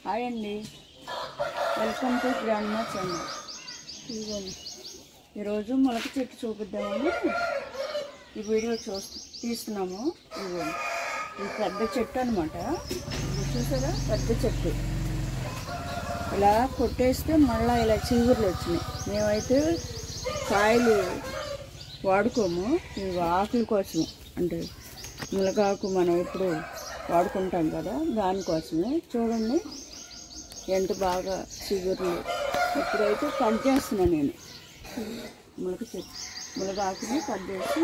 Hi అండి, welcome to grandma channel. ఇదిగోండి, ఈరోజు మొలక చెట్టు చూపిద్దామని ఈ వీడియో తీస్తున్నాము. ఇదిగోండి, ఇది పెద్ద చెట్టు అనమాట. చూసారా, పెద్ద చెట్టు. ఇలా కొట్టేస్తే మళ్ళీ ఇలా చిగురులు వచ్చినాయి. మేమైతే కాయలు వాడుకోము, ఇవి ఆకుల కోసం, అంటే మునగాకు మనం ఎప్పుడు వాడుకుంటాం కదా, దానికోసమే. చూడండి ఎంత బాగా చిగురులు. ఇప్పుడైతే కట్ చేస్తున్నాను నేను మునగాకుని కట్ చేసి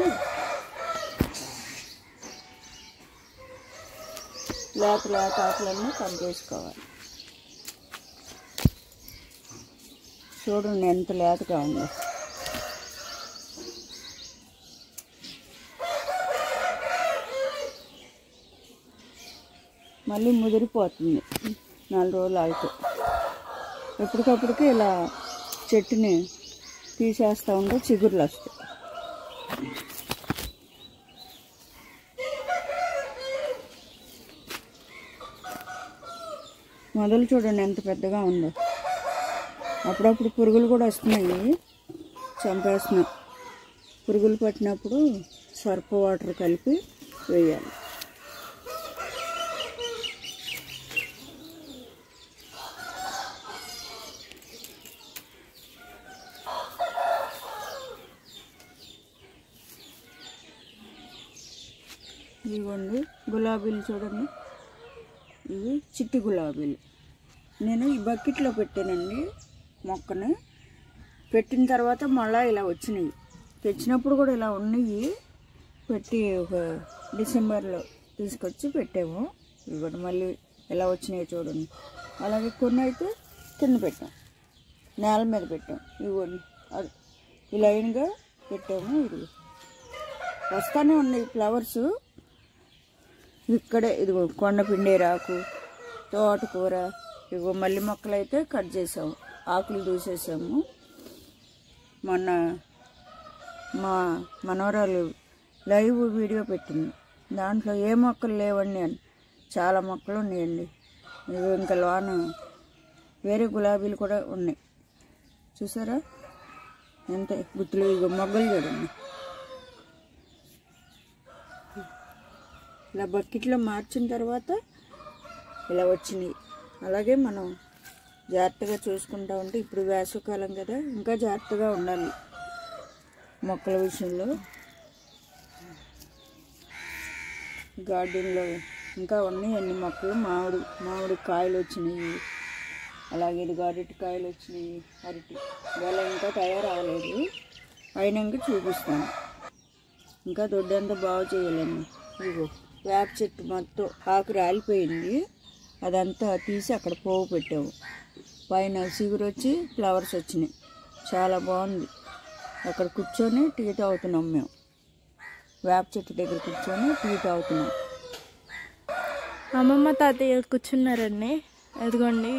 లేత ఆకులన్నీ కట్ చేసుకోవాలి. చూడండి ఎంత లేతగా ఉందో. మళ్ళీ ముదిరిపోతుంది 4 రోజులు ఆగితే. ఎప్పటికప్పటికి ఇలా చెట్టుని తీసేస్తూ ఉంటే చిగురులు వస్తాయి. మొదలు చూడండి ఎంత పెద్దగా ఉందో. అప్పుడప్పుడు పురుగులు కూడా వస్తున్నాయి, చంపేస్తున్నాయి. పురుగులు పట్టినప్పుడు సర్ప వాటర్ కలిపి వేయాలి. ఇదిగోండి గులాబీలు చూడండి, ఇవి చిట్టి గులాబీలు. నేను ఈ బకెట్లో పెట్టానండి మొక్కని. పెట్టిన తర్వాత మళ్ళీ ఇలా వచ్చినాయి. తెచ్చినప్పుడు కూడా ఇలా ఉన్నాయి. పెట్టి ఒక డిసెంబర్లో తీసుకొచ్చి పెట్టాము. ఇవ్వండి మళ్ళీ ఎలా వచ్చినాయి చూడండి. అలాగే కొన్ని అయితే కింద పెట్టాం, నేల మీద పెట్టాం. ఇవ్వండి అది ఈ లైన్గా పెట్టాము. ఇది వస్తానే ఉన్నాయి ఫ్లవర్స్. ఇక్కడే ఇదిగో కొండపిండేరాకు, తోటకూర, ఇదిగో మల్లి మొక్కలు అయితే కట్ చేసాము, ఆకులు దూసేసాము. మొన్న మా మనవరాలు లైవ్ వీడియో పెట్టింది, దాంట్లో ఏ మొక్కలు లేవండి అని. చాలా మొక్కలు ఉన్నాయండి. ఇవి ఇంకా లోన వేరే గులాబీలు కూడా ఉన్నాయి. చూసారా ఎంత గుత్తులు. ఇగో మొగ్గలు చూడండి, ఇలా బకెట్లో మార్చిన తర్వాత ఇలా వచ్చినాయి. అలాగే మనం జాగ్రత్తగా చూసుకుంటూ ఉంటే, ఇప్పుడు వేసవికాలం కదా, ఇంకా జాగ్రత్తగా ఉండాలి మొక్కల విషయంలో. గార్డెన్లో ఇంకా ఉన్నాయి అన్ని మొక్కలు. మామిడి కాయలు వచ్చినాయి, అలాగే ఇది అరటి కాయలు వచ్చినాయి. అరటి ఇవాళ ఇంకా తయారవ్వలేదు, అయినాక చూపిస్తాను. ఇంకా దొడ్డంతా బాగు చేయాలండి. ఇదిగో వేప చెట్టు మొత్తం ఆకు రాలిపోయింది, అదంతా తీసి అక్కడ పోగు పెట్టాము. పైన చిగురు వచ్చి ఫ్లవర్స్ వచ్చినాయి, చాలా బాగుంది. అక్కడ కూర్చొని టీ తాగుతున్నాం మేము. వేప చెట్టు దగ్గర కూర్చొని టీ తాగుతున్నాం. అమ్మమ్మ తాతయ్య కూర్చున్నారండి. అదిగోండి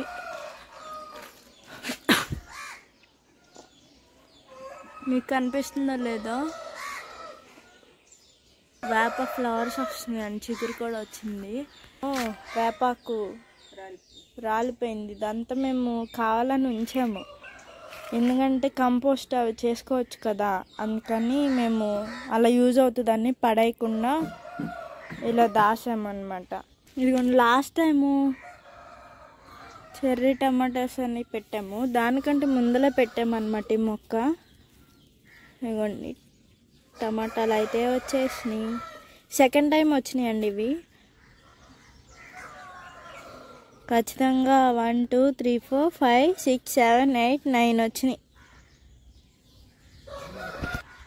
మీకు కనిపిస్తుందో లేదో, వేప ఫ్లవర్స్ వస్తున్నాయి, చిగురు కూడా వచ్చింది. వేపాకు రాలిపోయింది. ఇదంతా మేము కావాలని ఉంచాము, ఎందుకంటే కంపోస్ట్ అవి చేసుకోవచ్చు కదా, అందుకని మేము అలా యూజ్ అవుతుందని పడేయకుండా ఇలా దాసామన్నమాట. ఇదిగోండి లాస్ట్ టైము చెర్రీ టమాటాస్ అని పెట్టాము, దానికంటే ముందలే పెట్టామన్నమాట ఈ మొక్క. ఇదిగోండి టమాటాలు అయితే వచ్చేసినాయి. సెకండ్ టైం వచ్చినాయండి ఇవి. ఖచ్చితంగా 1 2 3 4 5 6 7 8 9 వచ్చినాయి.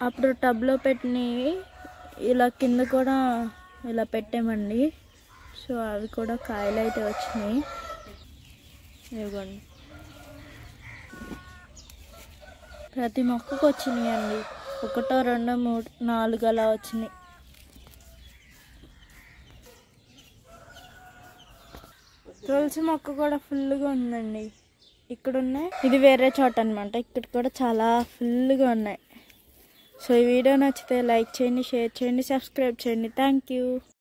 అప్పుడు టబ్లో పెట్టినవి ఇలా కింద కూడా ఇలా పెట్టామండి. సో అవి కూడా కాయలు అయితే వచ్చినాయి. ఇదిగోండి ప్రతి మొక్కకు వచ్చినాయి అండి. 1 2 3 4 అలా వచ్చినాయి. తులసి మొక్క కూడా ఫుల్గా ఉందండి. ఇక్కడ ఉన్నాయి, ఇది వేరే చోట అనమాట. ఇక్కడ కూడా చాలా ఫుల్గా ఉన్నాయి. సో ఈ వీడియో నచ్చితే లైక్ చేయండి, షేర్ చేయండి, సబ్స్క్రైబ్ చేయండి. Thank you.